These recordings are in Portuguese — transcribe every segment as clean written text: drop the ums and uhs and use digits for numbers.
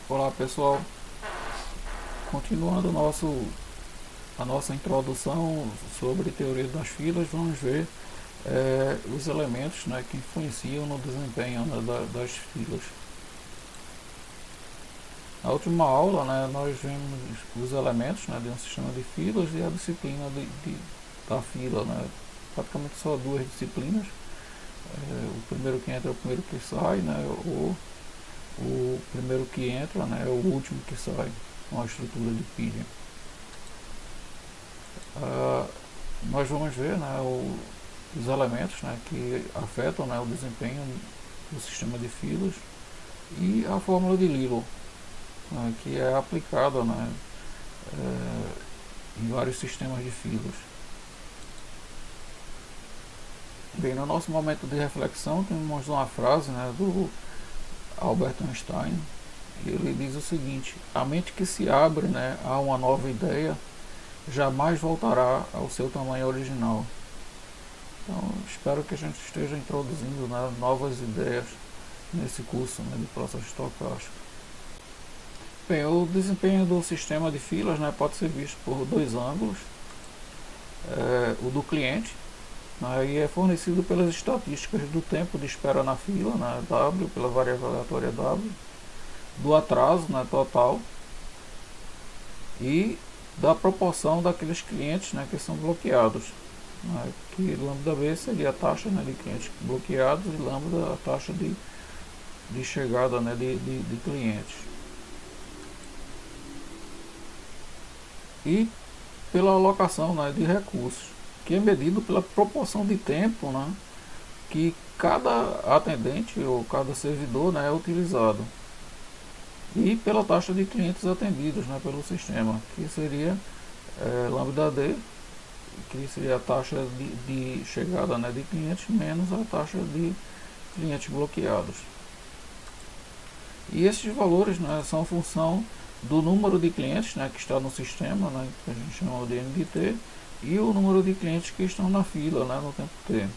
Olá pessoal, continuando a nossa introdução sobre teoria das filas, vamos ver os elementos, né, que influenciam no desempenho, né, das filas. Na última aula, né, nós vimos os elementos, né, de um sistema de filas e a disciplina da fila, né, praticamente só duas disciplinas. O primeiro que entra é o primeiro que sai, né, o primeiro que entra, né, é o último que sai, com a estrutura de pilha. Nós vamos ver, né, os elementos, né, que afetam, né, o desempenho do sistema de filas e a fórmula de Lilo, né, que é aplicada, né, em vários sistemas de filas. Bem, no nosso momento de reflexão temos uma frase, né, do Albert Einstein. Ele diz o seguinte: a mente que se abre, né, a uma nova ideia jamais voltará ao seu tamanho original. Então, espero que a gente esteja introduzindo, né, novas ideias nesse curso, né, de processo estocástico. Bem, o desempenho do sistema de filas, né, pode ser visto por dois ângulos. O do cliente, né, e é fornecido pelas estatísticas do tempo de espera na fila, né, W, pela variável aleatória W, do atraso, né, total, e da proporção daqueles clientes, né, que são bloqueados, né, que lambda B seria a taxa, né, de clientes bloqueados e lambda a taxa de chegada, né, de clientes. E pela alocação, né, de recursos, que é medido pela proporção de tempo, né, que cada atendente ou cada servidor, né, é utilizado, e pela taxa de clientes atendidos, né, pelo sistema, que seria lambda D, que seria a taxa de chegada, né, de clientes menos a taxa de clientes bloqueados. E esses valores, né, são função do número de clientes, né, que está no sistema, né, que a gente chama de NDT, e o número de clientes que estão na fila, né, no tempo T.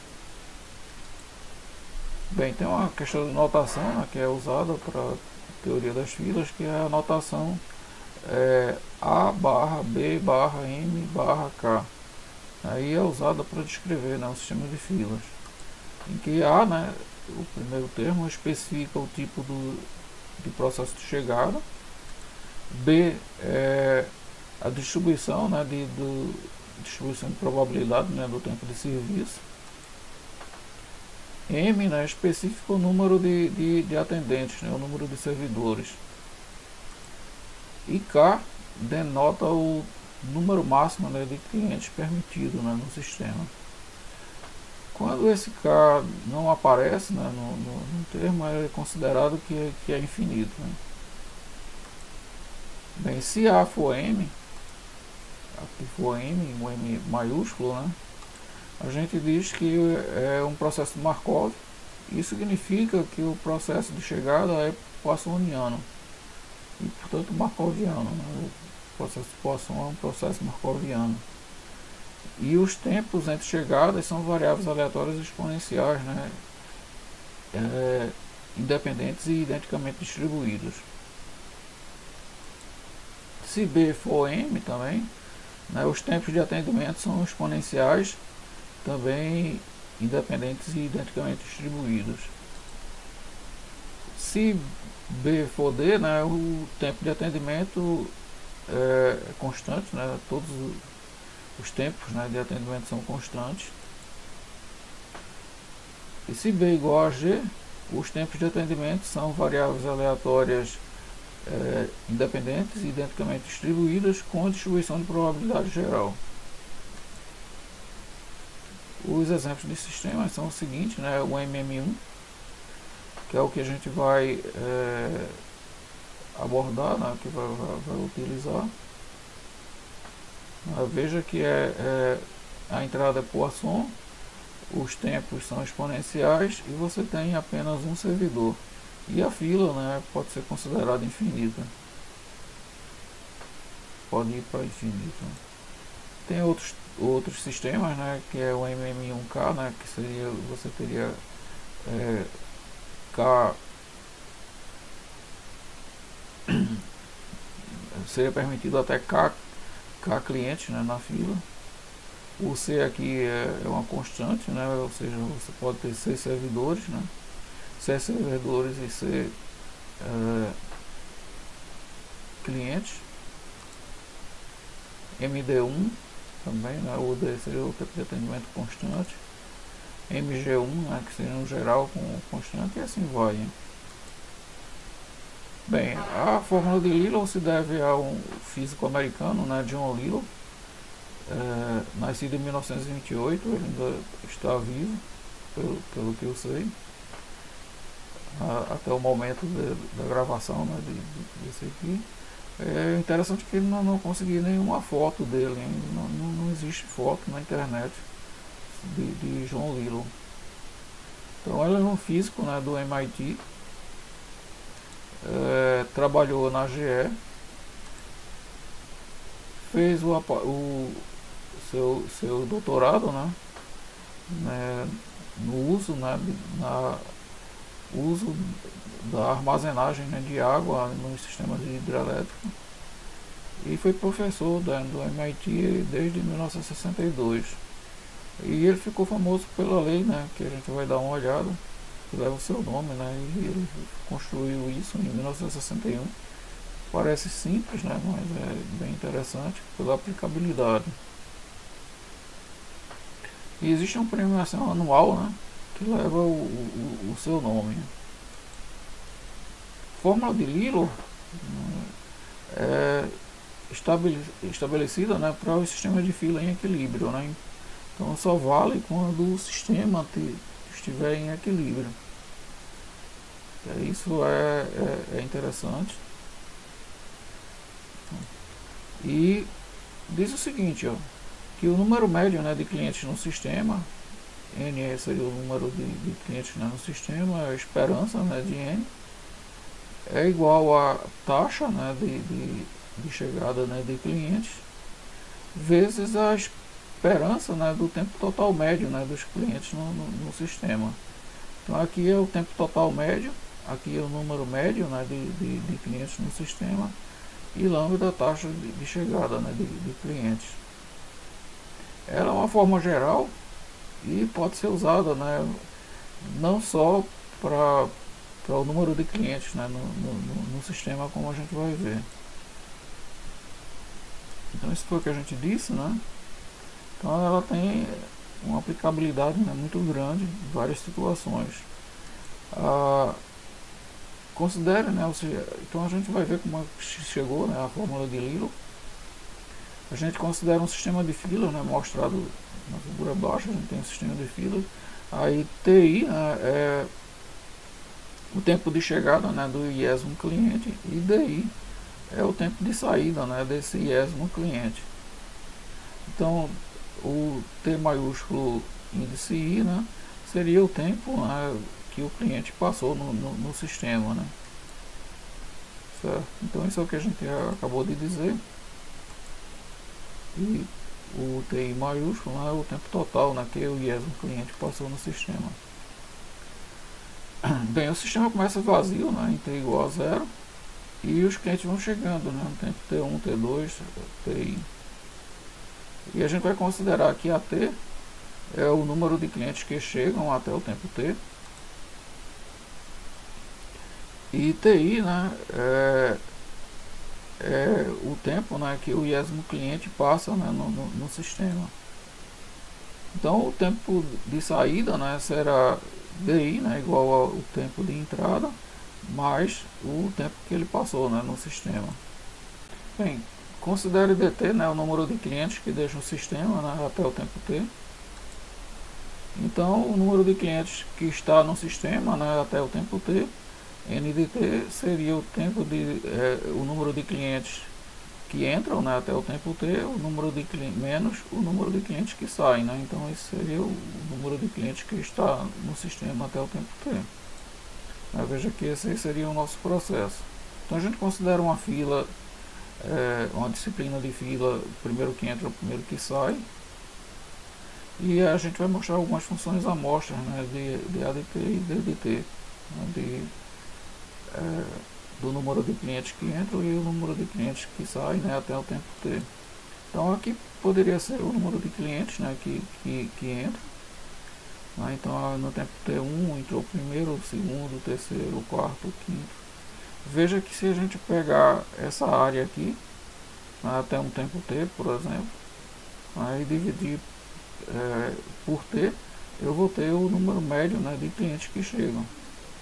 Bem, tem uma questão de notação, né, que é usada para a teoria das filas, que é a notação A barra B barra M barra K. Aí é usada para descrever, né, o sistema de filas, em que A, né, o primeiro termo, especifica o tipo de processo de chegada. B é a distribuição, né, distribuição de probabilidade, né, do tempo de serviço. M, né, especifica o número de atendentes, né, o número de servidores. E K denota o número máximo, né, de clientes permitido, né, no sistema. Quando esse K não aparece, né, no termo, é considerado que é infinito, né. Bem, se A for M, aqui for M, um M maiúsculo, né, a gente diz que é um processo de Markov. Isso significa que o processo de chegada é poissoniano e, portanto, markoviano, né? O processo de Poisson é um processo markoviano. E os tempos entre chegadas são variáveis aleatórias exponenciais, né, independentes e identicamente distribuídos. Se B for M também, né, os tempos de atendimento são exponenciais, também independentes e identicamente distribuídos. Se B for D, né, o tempo de atendimento é constante, né, todos os tempos, né, de atendimento são constantes. E se B igual a G, os tempos de atendimento são variáveis aleatórias independentes e identicamente distribuídas com distribuição de probabilidade geral. Os exemplos de sistemas são o seguinte, né, o MM1, que é o que a gente vai abordar, né, que vai utilizar. Veja que a entrada é Poisson, os tempos são exponenciais e você tem apenas um servidor. E a fila, né, pode ser considerada infinita. Pode ir para infinito. Tem outros sistemas, né, que é o MM1K, né, que seria, você teria seria permitido até K clientes, né, na fila. O C aqui é uma constante, né, ou seja, você pode ter C servidores, né, C servidores e C clientes. MD1 também, né, o D seria o tempo de atendimento constante. MG1, né, que seria no geral com constante, e assim vai. Hein? Bem, a fórmula de Lilo se deve a um físico americano, né, John Lilo, nascido em 1928, ele ainda está vivo, pelo que eu sei, até o momento da gravação, né, desse aqui. É interessante que não consegui nenhuma foto dele, não existe foto na internet de John Lilo. Então ele é um físico, né, do MIT, trabalhou na GE, fez seu doutorado, né, no uso, né, uso da armazenagem, né, de água nos sistemas de hidrelétrica, e foi professor do MIT desde 1962. E ele ficou famoso pela lei, né, que a gente vai dar uma olhada, que leva o seu nome, né, e ele construiu isso em 1961. Parece simples, né, mas é bem interessante pela aplicabilidade. E existe uma premiação anual, né, que leva o seu nome. Fórmula de Lilo é estabelecida, né, para o sistema de fila em equilíbrio, né? Então só vale quando o sistema estiver em equilíbrio. Isso é interessante. E diz o seguinte, ó, que o número médio, né, de clientes no sistema, N seria o número de clientes, né, no sistema, a esperança, né, de N, é igual a taxa, né, de chegada, né, de clientes, vezes a esperança, né, do tempo total médio, né, dos clientes no sistema. Então aqui é o tempo total médio, aqui é o número médio, né, de clientes no sistema, e lambda a taxa de chegada, né, de clientes. Ela é uma forma geral e pode ser usada, né, não só para o número de clientes, né, no sistema, como a gente vai ver. Então isso foi o que a gente disse, né? Então ela tem uma aplicabilidade, né, muito grande em várias situações. Considere, né, então a gente vai ver como chegou, né, a fórmula de Lilo. A gente considera um sistema de fila, né, mostrado na figura abaixo. A gente tem um sistema de fila. Aí TI, né, é o tempo de chegada, né, do iésimo cliente, e DI é o tempo de saída, né, desse iésimo cliente. Então o T maiúsculo índice I, né, seria o tempo, né, que o cliente passou no sistema, né? Certo? Então isso é o que a gente acabou de dizer. E o TI maiúsculo, né, é o tempo total, né, que o iésimo cliente passou no sistema. Bem, o sistema começa vazio, né, em T igual a 0, e os clientes vão chegando, né, no tempo T1, T2, TI. E a gente vai considerar que AT é o número de clientes que chegam até o tempo T. E TI, né, é o tempo, né, que o iésimo cliente passa, né, no sistema. Então o tempo de saída, né, será DI, né, igual ao tempo de entrada, mais o tempo que ele passou, né, no sistema. Bem, considere DT, né, o número de clientes que deixam o sistema, né, até o tempo T. Então o número de clientes que está no sistema, né, até o tempo T, NDT seria o tempo o número de clientes que entram, né, até o tempo T, o número de menos o número de clientes que saem, né? Então esse seria o número de clientes que está no sistema até o tempo T. Veja que esse seria o nosso processo. Então a gente considera uma fila, uma disciplina de fila, o primeiro que entra, o primeiro que sai. E a gente vai mostrar algumas funções amostras, né, de ADT e DDT, né, do número de clientes que entram e o número de clientes que saem, né, até o tempo T. Então aqui poderia ser o número de clientes, né, que entram. Né, então no tempo T1 entrou o primeiro, o segundo, o terceiro, o quarto, o quinto. Veja que se a gente pegar essa área aqui, né, até um tempo T, por exemplo, aí dividir por T, eu vou ter o número médio, né, de clientes que chegam,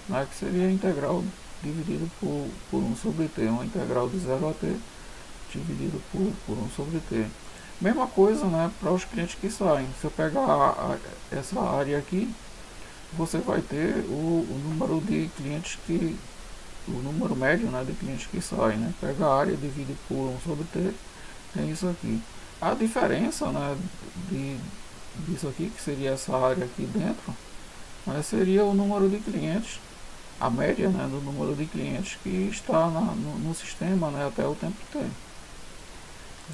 né, que seria a integral dividido por 1 sobre T, uma integral de 0 a T dividido por 1 sobre T. Mesma coisa, né, para os clientes que saem. Se eu pegar essa área aqui, você vai ter o número de clientes que, o número médio, né, de clientes que saem, né. Pega a área, divide por 1 sobre T, tem isso aqui. A diferença, né, disso aqui, que seria essa área aqui dentro, né, seria o número de clientes, a média, né, do número de clientes que está no sistema, né, até o tempo T.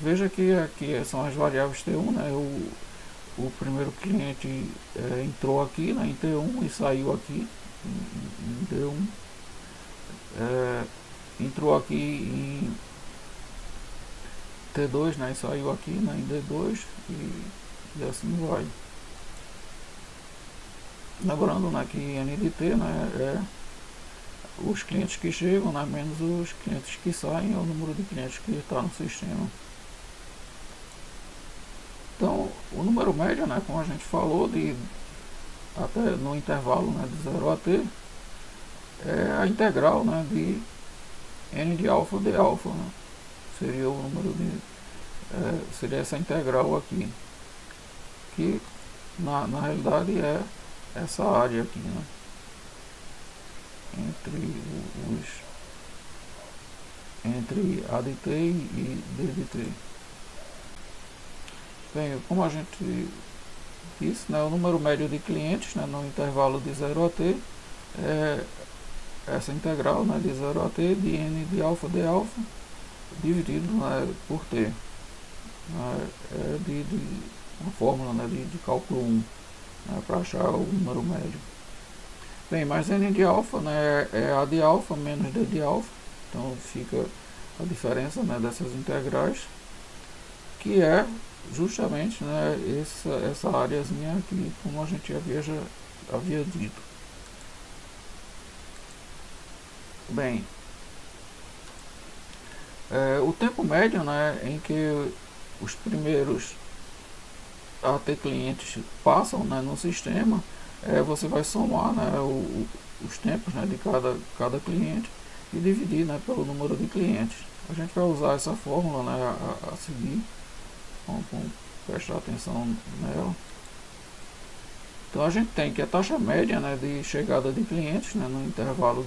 Veja que aqui são as variáveis T1, né, o primeiro cliente entrou aqui, né, em T1 e saiu aqui em T1, entrou aqui em T2, né, e saiu aqui, né, em D2 e assim vai. Lembrando, né, que N de T, né, é os clientes que chegam, né, menos os clientes que saem, é o número de clientes que está no sistema. Então, o número médio, né, como a gente falou, até no intervalo, né, de 0 a T, é a integral, né, de N de alfa de alfa, né, seria o número seria essa integral aqui, que na realidade é essa área aqui, né, entre A de T e D de T. Bem, como a gente disse, né, o número médio de clientes, né, no intervalo de 0 a T é essa integral, né, de 0 a T de N de alfa dividido, né, por T. É uma fórmula, né, de cálculo 1, né, para achar o número médio. Bem, mas N de alfa, né, é A de alfa menos D de alfa, então fica a diferença, né, dessas integrais, que é justamente, né, essa áreazinha aqui, como a gente já havia dito. Bem, o tempo médio, né, em que os primeiros AT clientes passam, né, no sistema, você vai somar, né, os tempos, né, de cada cliente e dividir, né, pelo número de clientes. A gente vai usar essa fórmula, né, a seguir. Vamos prestar atenção nela. Então a gente tem que a taxa média, né, de chegada de clientes, né, no intervalo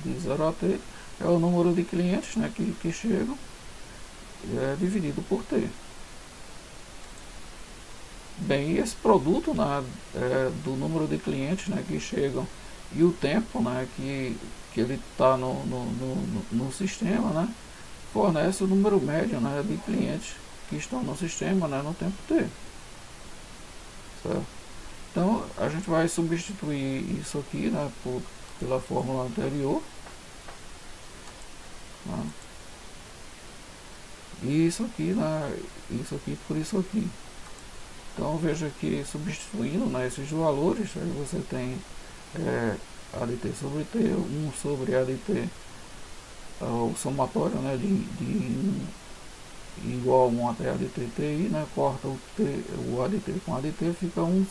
de 0 a T é o número de clientes, né, que chegam, dividido por T. Bem, esse produto, né, do número de clientes, né, que chegam e o tempo, né, que ele está no sistema, né, fornece o número médio, né, de clientes que estão no sistema, né, no tempo T. Certo? Então a gente vai substituir isso aqui, né, pela fórmula anterior, né, e isso aqui, né, isso aqui por isso aqui. Então veja que substituindo, né, esses valores, aí você tem A de T sobre T, 1 sobre A de T, o somatório, né, de igual a 1 até A de T, TI, né, corta o A de T com A de T, fica 1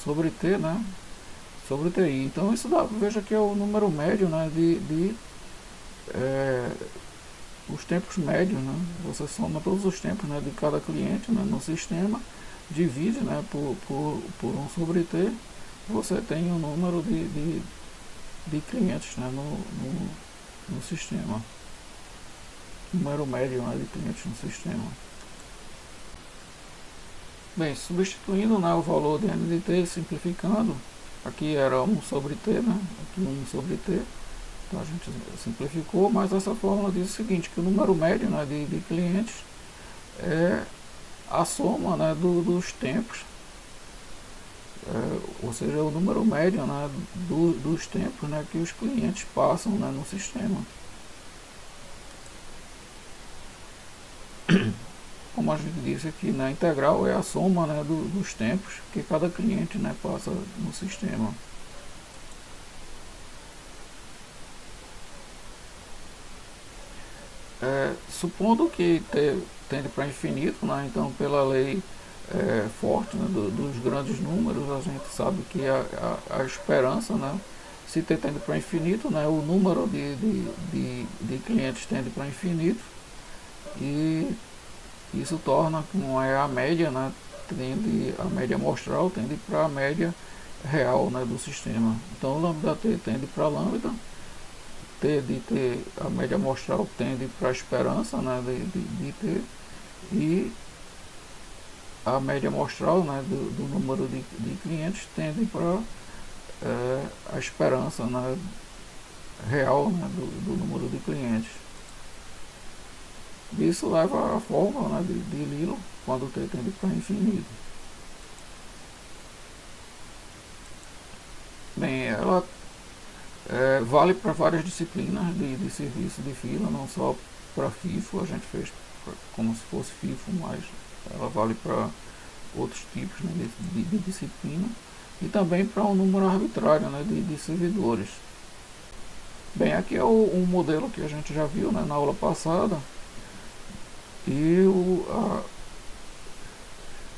sobre T, né, sobre TI. Então isso dá, veja que é o número médio, né, os tempos médios, né, você soma todos os tempos, né, de cada cliente, né, no sistema, divide, né, por 1 sobre T, você tem o número de clientes, né, no sistema. Número médio, né, de clientes no sistema. Bem, substituindo, né, o valor de N de T, simplificando, aqui era 1 sobre T, né, aqui 1 sobre T, então a gente simplificou, mas essa fórmula diz o seguinte, que o número médio, né, de clientes é a soma, né, dos tempos ou seja, o número médio, né, dos tempos, né, que os clientes passam, né, no sistema. Como a gente disse aqui, né, integral é a soma, né, dos tempos que cada cliente, né, passa no sistema. Supondo que tende para infinito, né, então pela lei forte, né, dos grandes números, a gente sabe que a esperança, né, se t tende para infinito, né, o número de clientes tende para infinito, e isso torna como a média, né, a média amostral tende para a média real, né, do sistema. Então lambda t tende para lambda, a média amostral tende para a esperança, né, de t, e a média amostral, né, do número de clientes tende para a esperança, né, real, né, do número de clientes. Isso leva à fórmula, né, de Lilo, quando t tende para infinito. Bem, ela vale para várias disciplinas de serviço de fila, não só para FIFO, a gente fez como se fosse FIFO, mas ela vale para outros tipos, né, de disciplina, e também para um número arbitrário, né, de servidores. Bem, aqui é um modelo que a gente já viu, né, na aula passada, e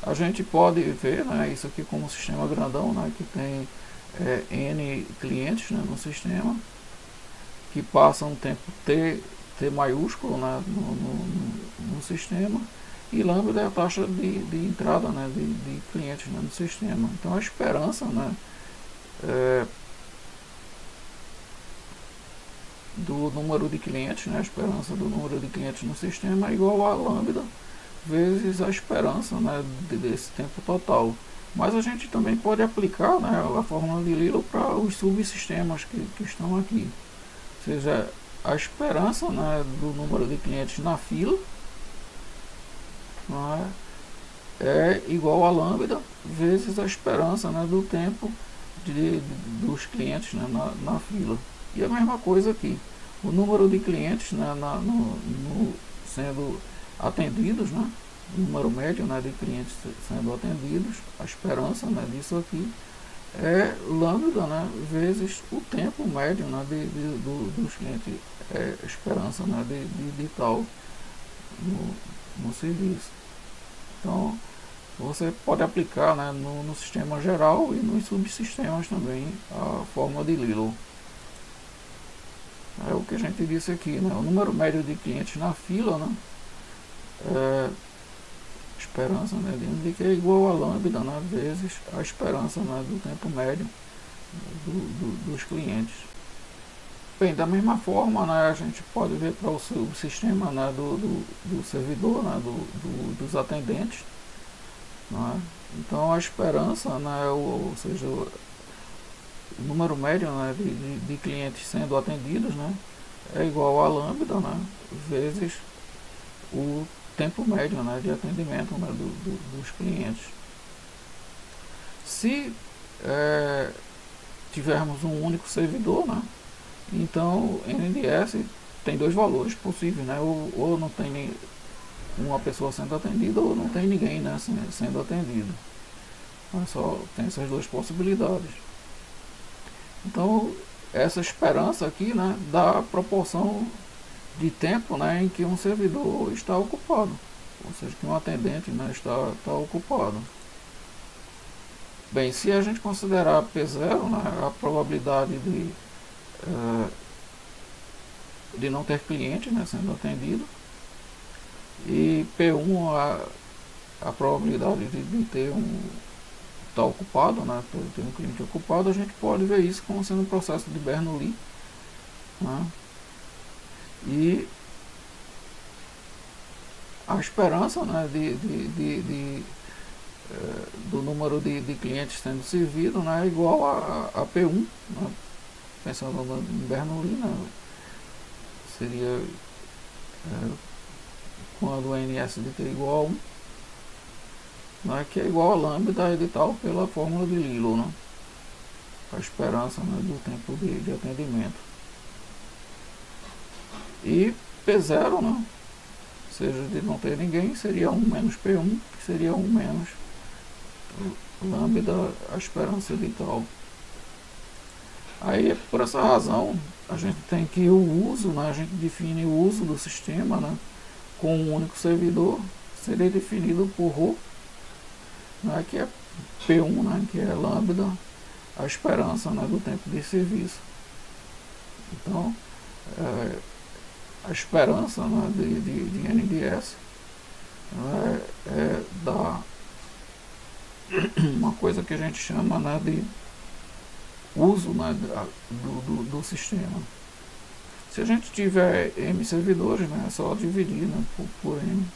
a gente pode ver, né, isso aqui como um sistema grandão, né, que tem N clientes, né, no sistema, que passam um tempo T maiúsculo, né, no sistema, e lambda é a taxa de entrada, né, de clientes, né, no sistema. Então a esperança, né, do número de clientes, né, a esperança do número de clientes no sistema é igual a lambda vezes a esperança, né, desse tempo total. Mas a gente também pode aplicar, né, a fórmula de Lilo para os subsistemas que estão aqui. Ou seja, a esperança, né, do número de clientes na fila, né, é igual a lambda vezes a esperança, né, do tempo dos clientes, né, na fila. E a mesma coisa aqui. O número de clientes, né, sendo atendidos, né, o número médio, né, de clientes sendo atendidos, a esperança, né, disso aqui é lambda, né, vezes o tempo médio, né, dos clientes, esperança, né, de tal no serviço. Então você pode aplicar, né, no sistema geral e nos subsistemas também a fórmula de Lilo. É o que a gente disse aqui, né, o número médio de clientes na fila, né, esperança, né, de que é igual a lambda, né, vezes a esperança, né, do tempo médio dos clientes. Bem, da mesma forma, né, a gente pode ver para o sistema, né, do servidor, né, dos atendentes, né. Então a esperança, né, ou seja, o número médio, né, de clientes sendo atendidos, né, é igual a lambda, né, vezes o tempo médio, né, de atendimento, né, dos clientes. Se tivermos um único servidor, né, então o NDS tem dois valores possíveis, né, ou não tem uma pessoa sendo atendida, ou não tem ninguém, né, sendo atendido. Mas só tem essas duas possibilidades. Então essa esperança aqui, né, dá a proporção de tempo, né, em que um servidor está ocupado, ou seja, que um atendente, né, está ocupado. Bem, se a gente considerar P0, né, a probabilidade de não ter cliente, né, sendo atendido, e P1 a probabilidade de ter estar ocupado, né, ter um cliente ocupado, a gente pode ver isso como sendo um processo de Bernoulli, né, e a esperança, né, do número de clientes sendo servido, né, é igual a P1, né, pensando em Bernoulli, né, seria quando o NS de t igual a 1, né, que é igual a lambda e tal pela fórmula de Lilo, né, a esperança, né, do tempo de atendimento. E P0, né, ou seja, de não ter ninguém, seria 1 menos P1, que seria 1 menos lambda, a esperança de tal. Aí, por essa razão, a gente tem que o uso, né, a gente define o uso do sistema, né, com um único servidor, seria definido por ρ, né, que é P1, né, que é lambda, a esperança, né, do tempo de serviço. Então, a esperança, né, de NDS, né, dá uma coisa que a gente chama, né, de uso, né, do sistema. Se a gente tiver M servidores, né, é só dividir, né, por M.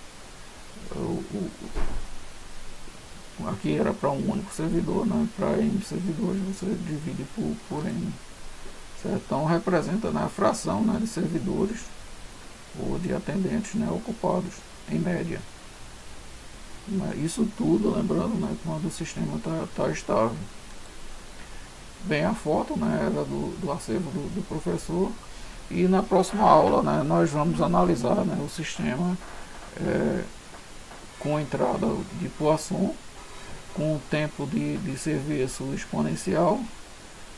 Aqui era para um único servidor, né, para M servidores você divide por M. Certo? Então representa, né, a fração, né, de servidores ou de atendentes, né, ocupados, em média. Isso tudo, lembrando, né, quando o sistema está estável. Bem, a foto, né, era do acervo do professor, e na próxima aula, né, nós vamos analisar, né, o sistema com entrada de Poisson, com o tempo de serviço exponencial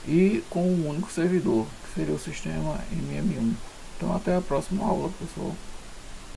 e com um único servidor, que seria o sistema MM1. Então até a próxima aula, pessoal.